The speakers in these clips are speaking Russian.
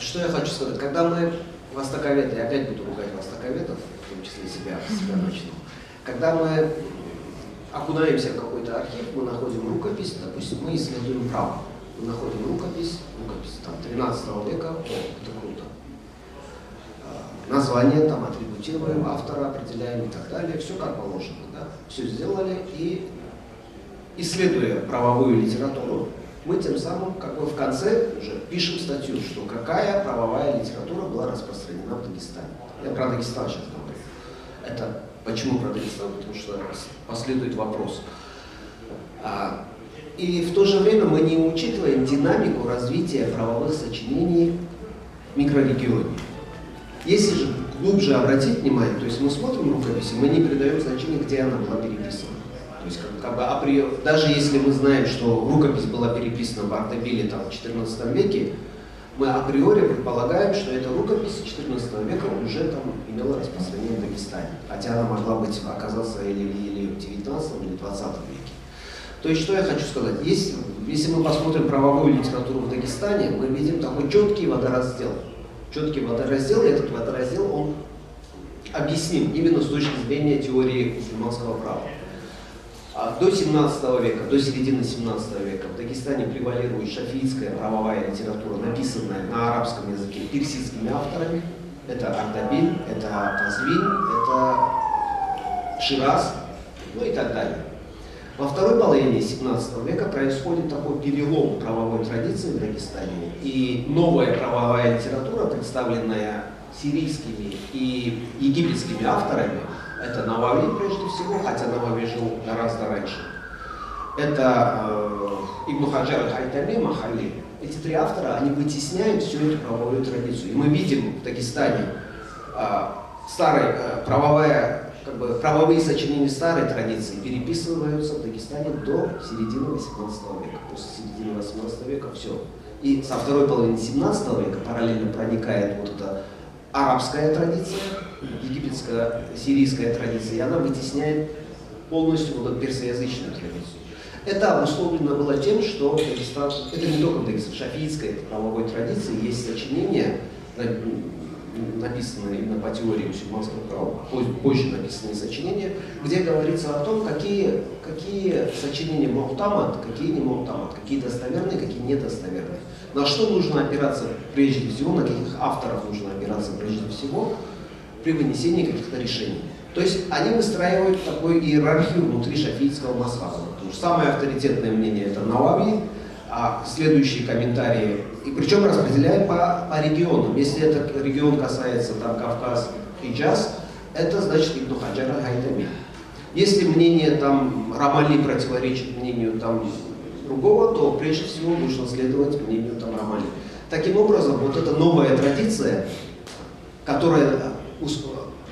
что я хочу сказать. Когда мы востоковеды, я опять буду ругать востоковедов, в том числе себя начну. Когда мы окунаемся в какой-то архив, мы находим рукопись, допустим, мы исследуем право. Мы находим рукопись там, 13 века, это круто. Название там атрибутируем, автора определяем и так далее, все как положено, да? Все сделали, и исследуя правовую литературу, мы тем самым как бы в конце уже пишем статью, что какая правовая литература была распространена в Дагестане. Я про Дагестан сейчас говорю. Это почему про Дагестан? Потому что последует вопрос. И в то же время мы не учитываем динамику развития правовых сочинений в микрорегионе. Если же глубже обратить внимание, то есть мы смотрим рукописи, мы не придаем значения, где она была переписана. То есть как бы априори, даже если мы знаем, что рукопись была переписана в Ардебиле там, в XIV веке, мы априори предполагаем, что эта рукопись XIV века уже там имела распространение в Дагестане. Хотя она могла быть, оказаться или в XIX или XX веке. То есть, что я хочу сказать, если мы посмотрим правовую литературу в Дагестане, мы видим такой четкий водораздел. Четкий водораздел, и этот водораздел, он объясним именно с точки зрения теории мусульманского права. До 17 века, до середины 17 века в Дагестане превалирует шафиитская правовая литература, написанная на арабском языке персидскими авторами. Это Ардабиль, это Казвин, это Шираз, ну и так далее. Во второй половине 17 века происходит такой перелом правовой традиции в Дагестане, и новая правовая литература, представленная сирийскими и египетскими авторами, это Навави прежде всего, хотя Навави жил гораздо раньше, это Ибн Хаджар аль-Хайтами, Махалли. Эти три автора, они вытесняют всю эту правовую традицию. И мы видим в Дагестане правовые сочинения старой традиции переписываются в Дагестане до середины 18 века. После середины 18 века все. И со второй половины 17 века параллельно проникает вот эта арабская традиция, египетская, сирийская традиция, и она вытесняет полностью вот эту персоязычную традицию. Это обусловлено было тем, что Дагестан, это не только в Дагестане, в шафиитской правовой традиции есть сочинения, написанные именно по теории мусульманского права, позже написанные сочинения, где говорится о том, какие сочинения мухтамад, какие не мухтамад, какие достоверные, какие недостоверные. На что нужно опираться прежде всего, на каких авторов нужно опираться прежде всего при вынесении каких-то решений. То есть они выстраивают такую иерархию внутри шафиитского мазхаба. Потому что самое авторитетное мнение это Навави, а следующие комментарии, и причем распределяют по регионам. Если этот регион касается там Кавказ, Хиджаз, это значит Ибн Хаджар аль-Хайтами. Если мнение там Рамали противоречит мнению там другого, то прежде всего нужно следовать мнению там Рамали. Таким образом, вот эта новая традиция, которая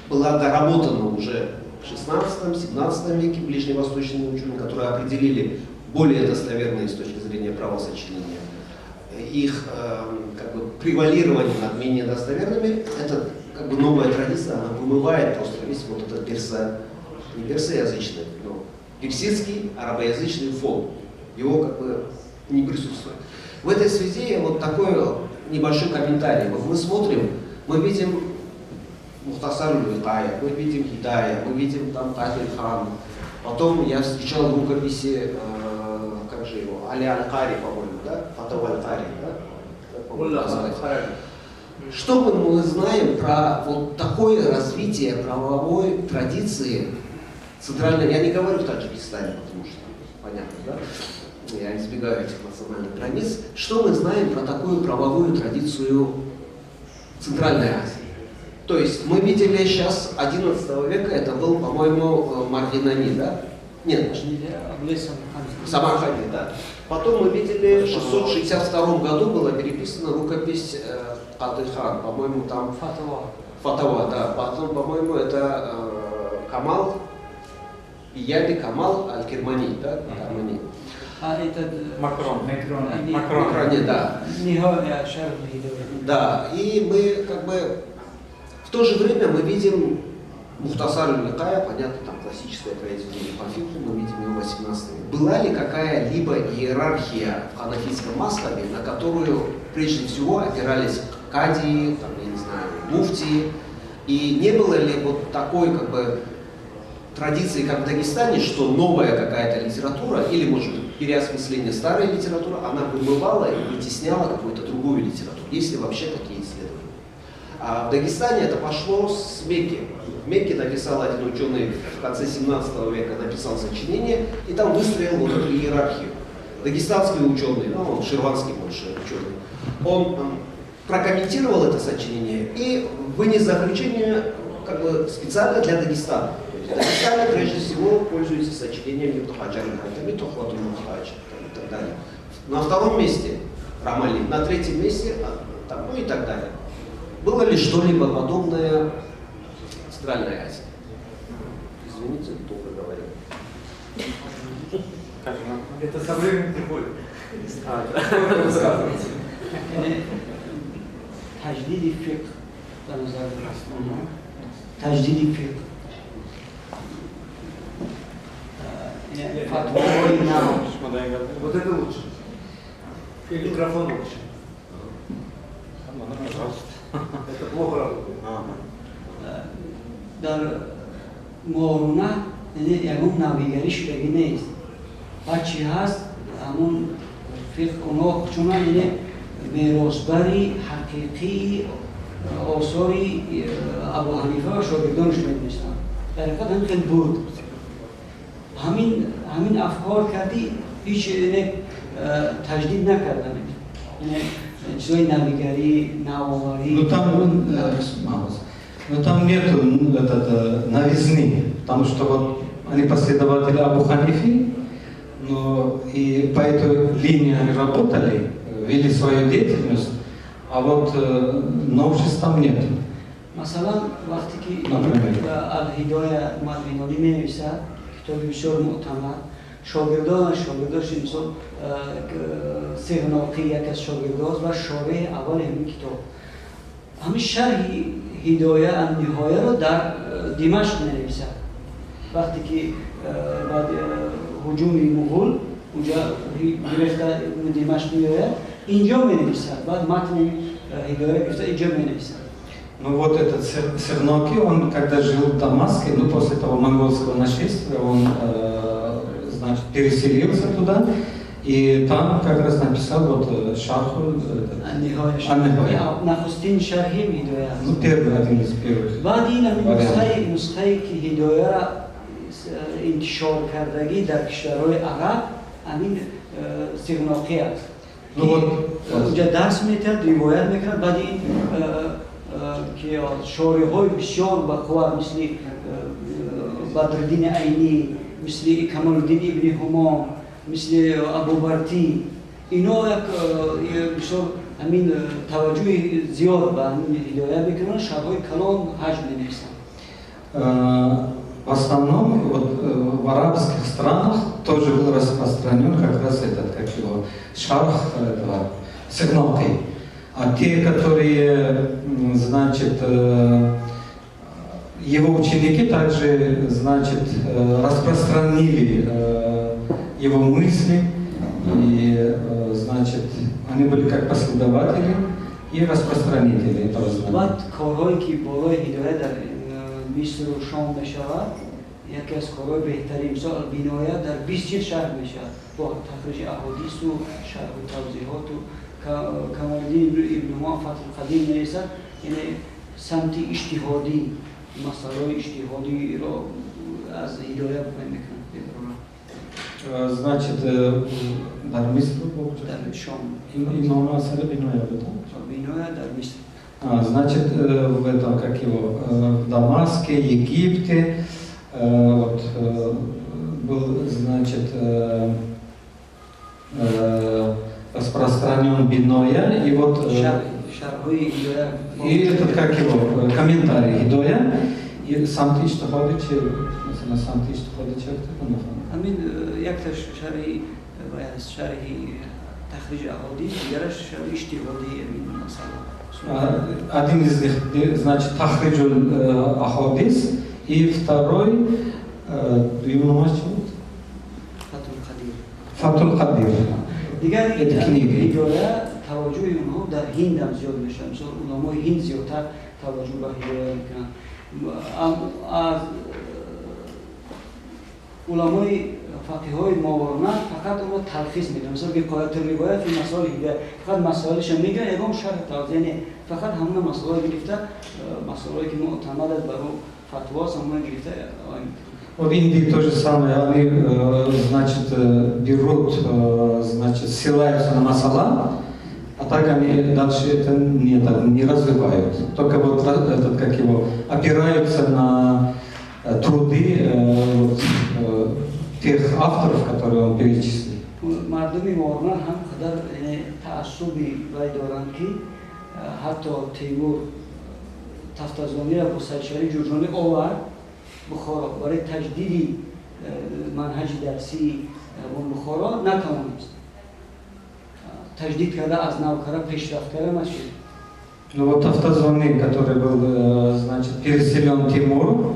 была доработана уже в 16-17 веке ближневосточными учеными, которые определили более достоверные с точки зрения правосочинения, их как бы превалирование над менее достоверными, это как бы новая традиция, она вымывает просто весь вот этот не персоязычный, но персидский, арабоязычный фон. Его как бы не присутствует. В этой связи вот такой небольшой комментарий. Вот мы смотрим, мы видим Мухтасар аль-Викая, мы видим Хидая, мы видим там Тахир-хан. Потом я встречал в рукописи, как же его, Али аль-Кари, по-моему, да? Фатав аль-Кари, да? Что мы знаем про вот такое развитие правовой традиции центральной, я не говорю в Таджикистане, потому что, понятно, да? Я избегаю этих национальных границ. Что мы знаем про такую правовую традицию Центральной Азии? То есть мы видели сейчас 11 века, это был, по-моему, Мардинани, да? Нет, Самархани, да. Потом мы видели, в 662 году была переписана рукопись Кадыхан, по-моему, там Фатава, да. Потом, по-моему, это Камал, Ияби Камал Аль-Кирмани, да? это Макрон, да. Да, и мы как бы в то же время мы видим Мухтасар аль-Викая, понятно, там классическое произведение по фикху, мы видим его в 18 веке. Была ли какая-либо иерархия в ханафитском мазхабе, на которую прежде всего опирались кади, там, я не знаю, муфти. И не было ли вот такой как бы традиции, как в Дагестане, что новая какая-то литература, или, может быть, переосмысление старой литературы, она вымывала и вытесняла какую-то другую литературу? Есть ли вообще такие исследования? А в Дагестане это пошло с Мекки. В Мекке написал один ученый в конце 17 века, написал сочинение, и там выстроил вот эту иерархию. Дагестанский ученый, ну, он ширванский больше ученый, он прокомментировал это сочинение и вынес заключение как бы специально для Дагестана. Дагестане прежде всего пользуются сочинением Ибн Хаджара, Тухватуль Мухтадж и так далее. На втором месте Рамали, на третьем месте, там, ну и так далее. Было ли что-либо подобное в Центральной Азии? Извините, долго говорил. Это со временем приходит. تجدید فقه به نظر رسول تجدید فقه فتوای نو. Вот это лучше. Микрофон лучше. Это плохо работает. در مارونه یکم نویگری شدگی نیست و چی هست همون فقه اونا چون اینه میراثبری حقیقی آثاری ابو حنیفه و شاگردانش می‌نوشتن در حقیقت هم خیلی بود همین افکار کردی هیچ تجدید نکردن یعنی چیزای نویگری نوآوری но там нет новизны, потому что вот они последователи Абу Ханифи, но и по этой линии они работали, вели свою деятельность, а вот новшеств там нет. مثلا وقتی که الهدایه مدوینالی می نویسد کتابی بسیار معتمد شاگرداش مثل سغناقی یک از شاگرداست و شارح اول همین کتاب همین شرح هدایه النهایه رو در دمشق می نویسد وقتی که بعد هجوم مغول اونجا گرفته دمشق می آید اینجا می نویسد بعد متن هدایه گرفته اینجا می نویسد. Ну вот этот Серноки, он когда жил в Дамаске, ну после того монгольского нашествия, он значит, переселился туда, и там как раз написал вот Шарху Ан-Нихая. Нахустин Шархим Хидоя. Ну первый, один из первых. بعدين نسخه که هدایه را انتشار کردگی در کشورهای عرب همین سغناقی است. اونجا درس می‌دهد، روایت می‌کرد، بعد این که شارح‌های بسیار بقوه مثل بدرالدین عینی، مثل کمال‌الدین ابن همام، مثل ابوبرتی، اینا بسیار همین توجه زیاد به همین هدایه میکنن، شرح‌های کلام حجم می‌نویسن. В основном вот, в арабских странах тоже был распространен как раз этот, как его, шарх этого, Сигноки. А те, которые, значит, его ученики также, значит, распространили его мысли, и, значит, они были как последователи и распространители этого знания. مصر و شام بشود یکی از کارهای بهترین مثال بینایه در 20 جلد شرح میشود با تخریج احادیث و شرح و توضیحات و کمال‌الدین ابن همام فتح القدیر می‌نویسد یعنی سمت اجتهادی مسائل اجتهادی را از هدایه بیان می‌کنند. Значит, در مصر در شام имам Асар Биноя, да? Биноя در مصر. Значит, в этом, как его, в Дамаске, Египте, вот, был, значит, распространен Биноя, и вот, и этот, как его, комментарий Хидоя, и сам ты что ходишь, сам ты что ходишь, همین یک تا شرحی باید شرحی تخریج احادیث دیگرش شرح اجتهادی مثلا один из них, значит, Тахриджуль Ахадис, и второй, его мать зовут? Фатул Кадир. دیگر این هدایه توجه اونها در هند هم زیاد میشه. مثلا علمای هند زیادتر توجه به هدایه میکنن. از علمای فقیهای ماورانه فقط اونها تلخیص میدن. مثلا وقایت الروایت فی مسائل هدایه فقط مسائلش میگن، یکم شرح توضیح، یعنی فقط همون مسائل گرفته، مسائلی که معتمد است برای فتوا همون گرفته. В Индии то же самое, они, значит, берут, значит, ссылаются на масала, а так они дальше это не развивают. Только вот этот, как его, опираются на труды тех авторов, которые он перечислил. مردمی مورنا هم قدر تعصبی وی دارند که حتی تیمور تفتازانی را با سرشاری جورجانی آورد بخارا برای تجدید منهج درسی و بخارا نتوانست تجدید کرده، از نو کرده، پیشرفت کرده نشد. Ну вот Автозоны, который был, значит, переселен Тимуру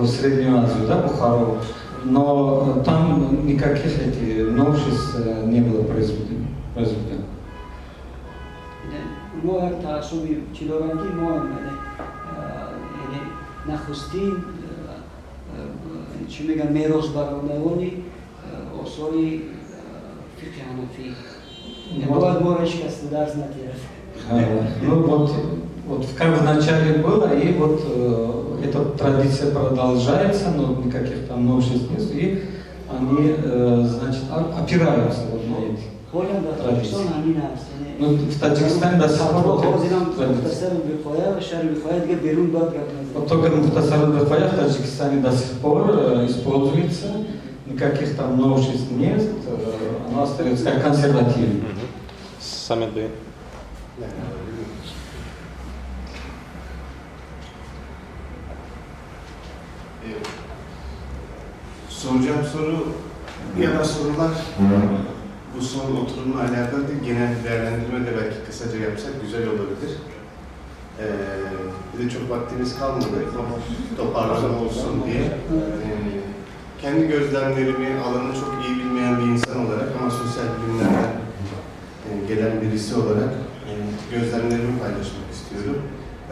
в Среднюю Азию, да, Бухару, но там никаких этих новшеств не было произведено. ما تعصبی چی دارند که ما یعنی نخستین چی میگن میراث برندگانی اصولی فقه حنفی. باید ما را شکست درس نگیرد. Ну вот как в начале было, и вот эта традиция продолжается, но никаких там новшеств нет, и они, значит, опираются вот на эти традиции. Ну, в Таджикистане до сих пор вот только Мухтасар аль-Вифая в Таджикистане до сих пор используется, никаких там новшеств нет, оно остается как консервативно. Samet Bey. Soracağım soru ya da sorular bu son oturumla alakalı değil, genel bir değerlendirme de belki kısaca yapsak güzel olabilir. Bir de çok vaktimiz kalmadı ama toparlama olsun diye. Kendi gözlemlerimi, alanı çok iyi bilmeyen bir insan olarak ama sosyal bilimlerden gelen birisi olarak gözlemlerimi paylaşmak istiyorum.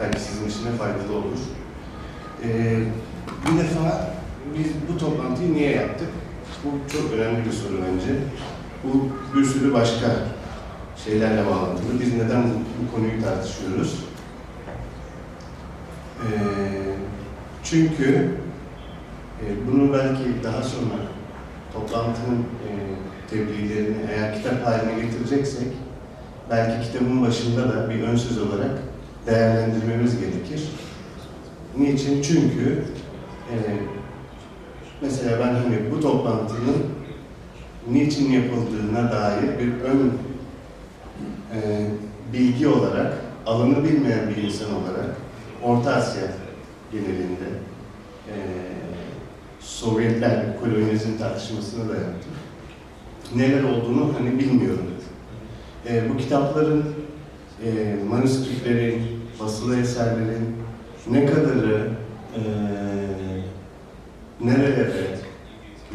Belki sizin için de faydalı olur. Bir defa biz bu toplantıyı niye yaptık? Bu çok önemli bir soru bence. Bu bir sürü başka şeylerle bağlantılı. Biz neden bu konuyu tartışıyoruz? Çünkü bunu belki daha sonra toplantının tebliğlerini eğer kitap haline getireceksek belki kitabın başında da bir ön söz olarak değerlendirmemiz gerekir. Niçin? Çünkü mesela ben hani bu toplantının niçin yapıldığına dair bir ön bilgi olarak, alanı bilmeyen bir insan olarak Orta Asya genelinde Sovyetler kolonizm tartışmasını da yaptım. Neler olduğunu hani bilmiyorum. Bu kitapların manuskriptlerin, basılı eserlerin ne kadarı nerelere,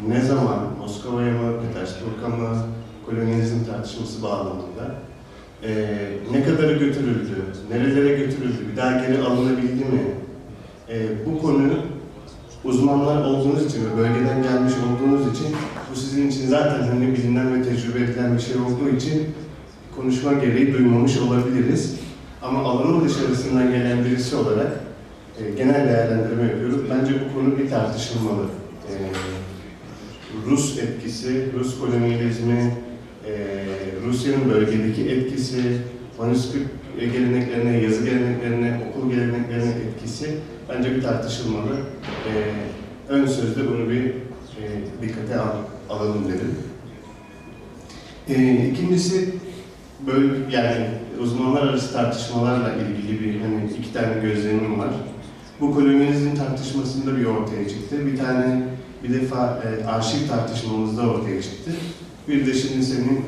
ne zaman Moskova'ya mı, Petersburg'a mı kolonyalizm tartışması bağlamında ne kadarı götürüldü, nerelere götürüldü, bir daha geri alınabildi mi? Bu konu uzmanlar olduğunuz için ve bölgeden gelmiş olduğunuz için bu sizin için zaten hani bilinen ve tecrübe edilen bir şey olduğu için konuşma gereği duymamış olabiliriz. Ama alanın dışarısından gelen birisi olarak genel değerlendirme yapıyoruz. Bence bu konu bir tartışılmalı. Rus etkisi, Rus kolonyalizmi, Rusya'nın bölgedeki etkisi, manuskript geleneklerine, yazı geleneklerine, okul geleneklerine etkisi bence bir tartışılmalı. Ön sözde bunu bir dikkate alalım dedim. İkincisi, böyle yani uzmanlar arası tartışmalarla ilgili bir hani iki tane gözlemim var. Bu kolonyalizm tartışmasında bir ortaya çıktı. Bir defa arşiv tartışmamızda ortaya çıktı. Bir de şimdi senin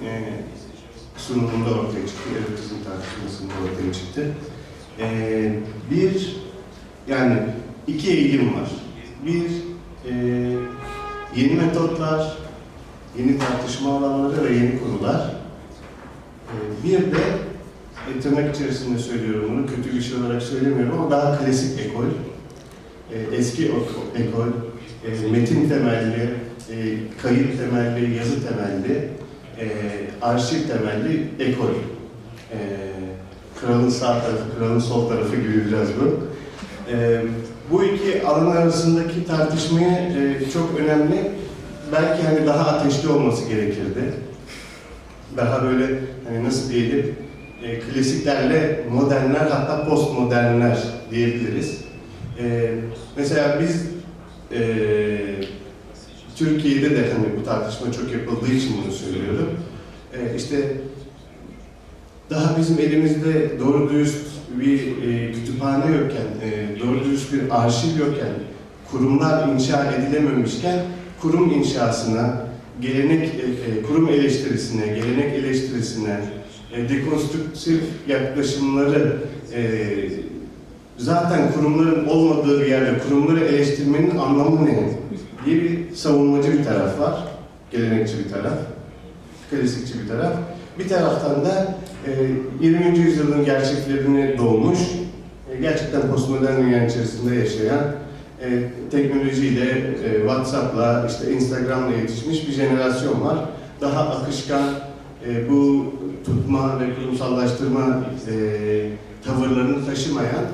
sunumunda ortaya çıktı. Erotizm tartışmasında ortaya çıktı. Yani iki eğilim var. Bir, yeni metotlar, yeni tartışma alanları ve yeni konular. Bir de tırnak içerisinde söylüyorum bunu, kötü bir şey olarak söylemiyorum ama daha klasik ekol, eski ekol, metin temelli, kayıt temelli, yazı temelli, arşiv temelli ekol. Kralın sağ tarafı, kralın sol tarafı gibi biraz bu. Bu iki alan arasındaki tartışmayı çok önemli, belki hani daha ateşli olması gerekirdi. Daha böyle hani nasıl diyelim, klasiklerle modernler, hatta postmodernler diyebiliriz. Mesela biz Türkiye'de de hani bu tartışma çok yapıldığı için bunu söylüyorum. İşte daha bizim elimizde doğru dürüst bir kütüphane yokken, doğru dürüst bir arşiv yokken, kurumlar inşa edilememişken kurum inşasına, kurum eleştirisine, gelenek eleştirisine, dekonstrüktif yaklaşımları zaten kurumların olmadığı bir yerde kurumları eleştirmenin anlamı ne diye bir savunmacı bir taraf var, gelenekçi bir taraf, klasikçi bir taraf. Bir taraftan da 20. yüzyılın gerçeklerini doğmuş, gerçekten postmodern dünya içerisinde yaşayan, teknolojiyle, WhatsApp'la, işte Instagram'la yetişmiş bir jenerasyon var. Daha akışkan, bu tutma ve kurumsallaştırma tavırlarını taşımayan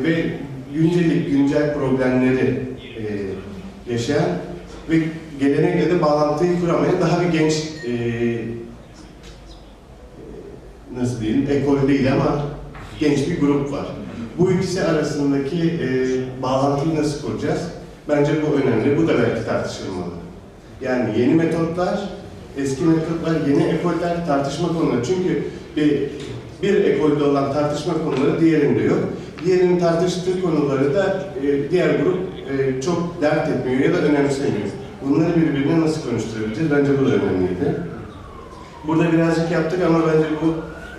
ve güncel problemleri yaşayan ve gelenekle de bağlantıyı kuramayan daha bir genç, nasıl diyeyim, ekol değil ama genç bir grup var. Bu ikisi arasındaki bağlantıyı nasıl kuracağız? Bence bu önemli, bu da belki tartışılmalı. Yani yeni metotlar, eski metotlar, yeni ekoller tartışma konuları. Çünkü bir ekolde olan tartışma konuları diğerinde yok. Diğerinin tartıştığı konuları da diğer grup çok dert etmiyor ya da önemsemiyor. Bunları birbirine nasıl konuşturabileceğiz? Bence bu da önemliydi. Burada birazcık yaptık ama bence bu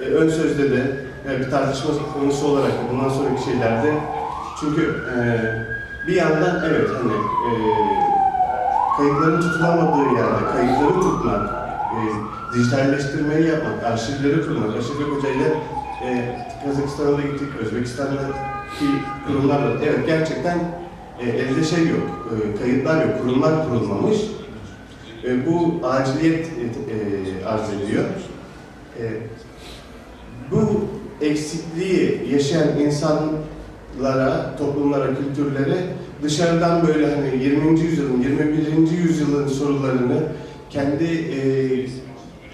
ön sözde de bir tartışma konusu olarak bundan sonraki şeylerde, çünkü bir yandan evet hani kayıtların tutulamadığı yerde kayıtları tutmak, dijitalleştirmeyi yapmak, arşivleri kurmak, Aşık Hoca ile Kazakistan'a da gittik, Özbekistan'daki kurumlarla, evet gerçekten elde şey yok, kayıtlar yok, kurumlar kurulmamış. Bu aciliyet arz ediyor. Bu eksikliği yaşayan insanlara, toplumlara, kültürlere dışarıdan böyle hani 20. yüzyılın, 21. yüzyılın sorularını kendi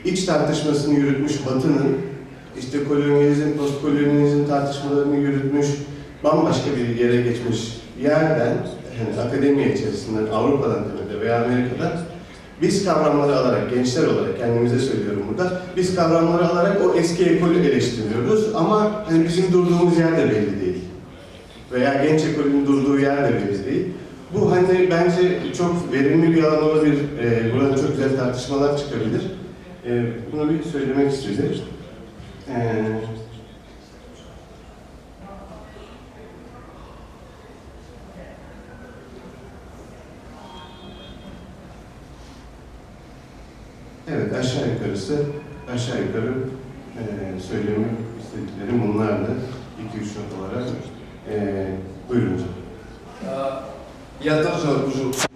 iç tartışmasını yürütmüş Batı'nın, işte kolonyalizm, postkolonyalizm tartışmalarını yürütmüş, bambaşka bir yere geçmiş yerden, yani akademi içerisinden, Avrupa'dan temelde veya Amerika'dan biz kavramları alarak, gençler olarak kendimize söylüyorum burada, biz kavramları alarak o eski ekolü eleştiriyoruz ama hani bizim durduğumuz yer de belli değil. Veya genç ekolün durduğu yer de belli değil. Bu hani bence çok verimli bir alan olabilir. Burada çok güzel tartışmalar çıkabilir. Bunu bir söylemek istedim. Evet, aşağı yukarı söylemek istediklerim bunlardı. 2-3 not olarak. Buyurun hocam. Я тоже уже